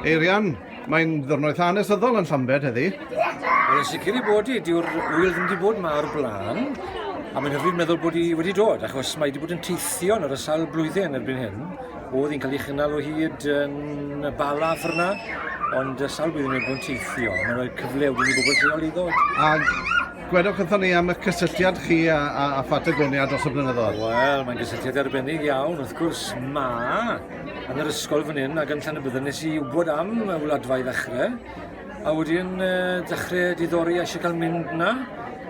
Eirian, mae'n ddwrnod hanesyddol yn Llanbed heddi. Wel, yn sicr i bod i, diw'r wyl ddim wedi bod yma o'r blaen, a mae'n hyfryd meddwl bod i wedi dod, achos mae wedi bod yn teithio ar y sawl blwyddyn erbyn hyn. Oedd hi'n cael ei chynnal o hyd yn y bala ffyrna, ond sawl blwyddyn wedi bod yn teithio. Mae'n rhoi cyfle wedi i bobl lleol i ddod. A gwedwch wrthon ni am y cysylltiad chi a Patagonia dros y blynyddoedd. Wel, mae'n gysylltiad arbennig iawn, wrth gwrs, yn yr ysgol fan hyn, ac yn Llanbed nes i wybod am y wladfa i ddechrau, a wedyn dechrau diddori a eisiau cael mynd yna,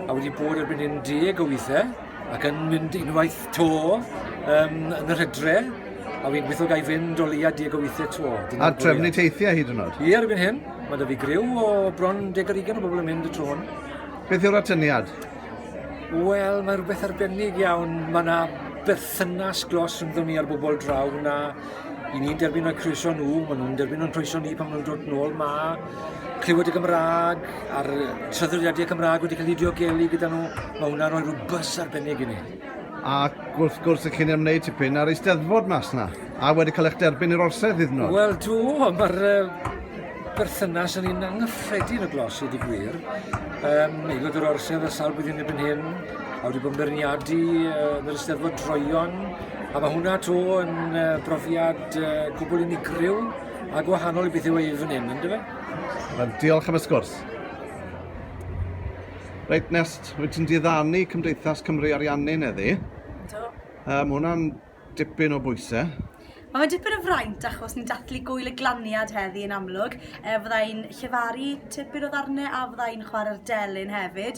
a wedi bod erbyn hyn 10 o weithiau, ac yn mynd unwaith to yn yr hydre, a fi'n gweithio gai fynd o leia 10 o weithiau to. A trefnu teithiau hyd yn oed? Ie, erbyn hyn, mae da fi griw o bron 10 o 20 o bobl yn mynd y tro hwn. Beth yw'r atyniad? Wel, mae rhywbeth arbennig iawn. Mae yna berthynas glos rhwngddo ni ar bobl draw na. I ni'n derbyn o'r croeso nhw, maen nhw'n derbyn o'r croeso ni pan maen nhw'n dod nôl. Mae clywed y Gymraeg a'r traddodiadau Cymraeg wedi cael ei diogelu gyda nhw. Mae hwnna'n rhoi rhyw bys arbennig i ni. A gwrth gwrs y chi'n ymwneud tipyn ar eisteddfod mas na, a wedi cael eich derbyn i'r orsedd iddyn nhw? Wel, mae'r berthynas yn un anghyffredin y glos wedi gwir. Aelod o'r orsedd y sawl blwyddyn erbyn hyn, a wedi bod yn berniadu yn yr eisteddfod droion, a mae hwnna to yn brofiad cwbl unigryw a gwahanol i beth yw ei fan hyn, ynddo fe? Wel, diolch am y sgwrs. Reit, Nest, wyt ti'n diddanu Cymdeithas Cymru Ariannin heddi? Do. Mae hwnna'n dipyn o bwysau. Mae'n dipyn o fraint achos ni'n dathlu Gŵyl y Glaniad heddi yn amlwg. Fyddai'n llefaru tipyn o ddarnau a fyddai'n chwarae'r delyn hefyd.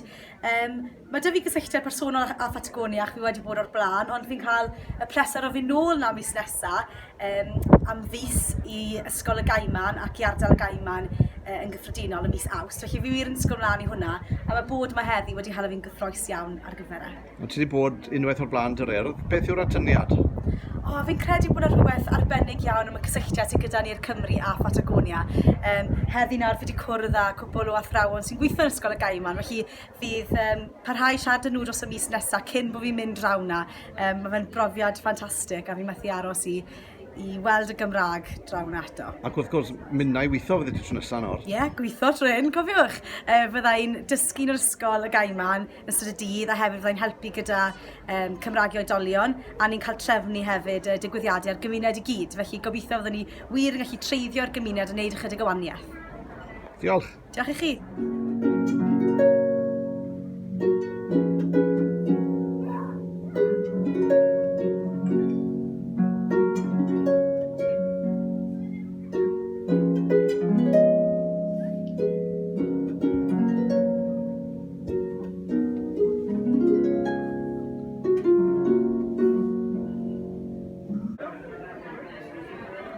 Mae da fi gysylltiad personol a Patagonia, fi wedi bod o'r blaen, ond fi'n cael y pleser o fi nôl na mis nesaf am fus i Ysgol y Gaiman ac i Ardal y Gaiman yn gyffredinol ym mis Awst. Felly fi wir yn ysgol mlaen i hwnna, a mae bod yma heddi wedi hala fi'n gyffroes iawn ar gyfer e. Ti wedi bod unwaith o'r blaen dy urdd. Beth yw'r atyniad? Fi'n credu bod yna rhywbeth arbennig iawn am y cysylltiad sydd gyda ni'r Cymru a Patagonia. Heddi nawr fi wedi cwrdd â cwbl o athrawon sy'n gweithio yn Ysgol y Gaiman, felly fydd parhau siarad nhw dros y mis nesaf cyn bod fi'n mynd draw na. Mae fe'n brofiad ffantastig a fi'n methu aros i weld y Gymraeg draw na eto. Ac wrth gwrs, minnau weithio fyddi ti tro nesaf nawr? Ie, gweithio trwy'n, cofiwch. Fyddai'n dysgu yn yr Ysgol y Gaiman yn ystod y dydd a hefyd fyddai'n helpu gyda Cymraeg i oedolion a ni'n cael trefnu hefyd digwyddiadau ar gymuned i gyd. Felly gobeithio fyddwn ni wir yn gallu treiddio'r gymuned a wneud ychydig o waniaeth. Diolch. Diolch i chi.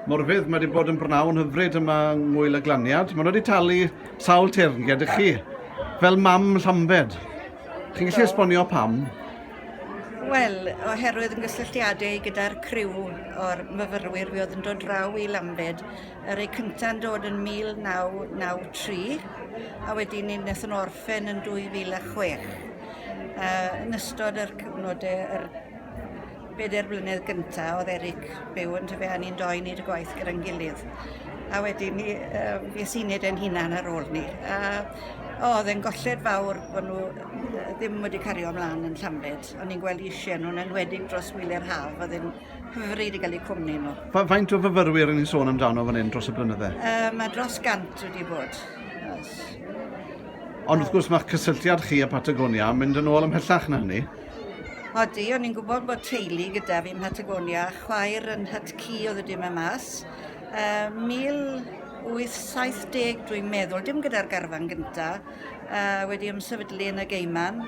Morfudd, mae wedi bod yn brynawn hyfryd yma yng Gŵyl y Glaniad. Mae wedi talu sawl teyrnged i chi, fel mam Llanbed. Chi'n gallu esbonio pam? Wel, oherwydd yn gysylltiadau gyda'r criw o'r myfyrwyr fi oedd yn dod draw i Llanbed. Yr ei cynta'n dod yn 1993, a wedyn ni wnaethon nhw orffen yn 2006. Yn ystod yr cyfnodau, 4 blynedd gyntaf, oedd Eric byw yn tyfu a ni'n doi nid y gwaith gyda'n gilydd. A wedyn ni, fi sy'n neud e'n hunan ar ôl ni. Oedd e'n golled fawr bod nhw ddim wedi cario ymlaen yn Llanbed. O'n i'n gweld eisiau nhw'n enwedig dros wyliau'r haf, oedd e'n hyfryd i gael eu cwmni nhw. Faint o fyfyrwyr yn ei sôn amdano fan hyn dros y blynydde? Mae dros 100 wedi bod. Ond wrth gwrs mae'ch cysylltiad chi a Patagonia yn mynd yn ôl ymhellach na hynny. Odi, o'n i'n gwybod bod teulu gyda fi ym Patagonia, chwaer yn Hytci oedd wedi yma mas. 1870 dwi'n meddwl, dim gyda'r garfan gyntaf, wedi ymsefydlu yn y Gaiman.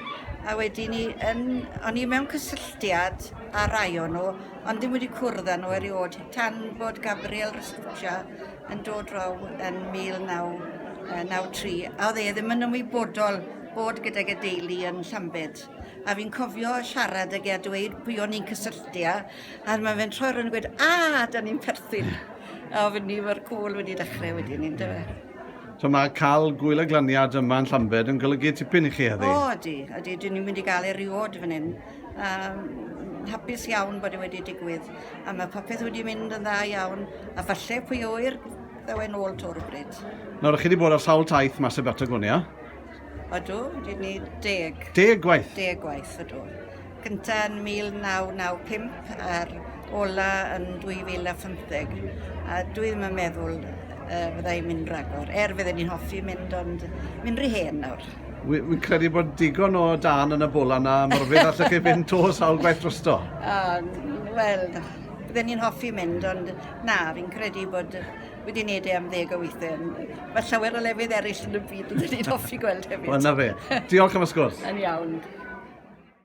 A wedyn o'n i mewn cysylltiad a rai o nhw, ond dim wedi cwrdd â nhw erioed, tan bod Gabriel Rysgwtsia yn dod draw yn 1993. A oedd e ddim yn ymwybodol bod gydag y deulu yn Llanbed. A fi'n cofio siarad ag a dweud pwy o'n i'n cysylltu a mae fe'n troi rhywun yn gweud, da ni'n perthyn. A fyny mae'r cwl wedi dechrau wedyn ni'n dyfa. So mae cael Gŵyl y Glaniad yma yn Llanbed yn golygu tipyn i chi heddi? Ydy, dyn ni'n mynd i gael eriod fan hyn. Hapus iawn bod e wedi digwydd. A mae popeth wedi mynd yn dda iawn. A falle pwy oer ddawen ôl tor o bryd. Nawr, chi wedi bod ar sawl taith mas y Batagonia? Ydw, wedi gwneud 10. 10 gwaith? 10 gwaith, ydw. Cynta yn 1995 a'r ola yn 2015. A dwi ddim yn meddwl fyddai'n mynd rhagor. Fydden ni'n hoffi mynd, ond mynd rhy hen nawr. Wy'n credu bod digon o dan yn y bola na Morfudd allech chi fynd to sawl gwaith drosto. Wel, bydden ni'n hoffi mynd, ond na, fi'n credu bod wedi wneud am 10 o weithiau. Mae llawer o lefydd eraill yn y byd, bydden ni'n hoffi gweld hefyd. Wel, na fe. Diolch am y sgwrs. Yn iawn.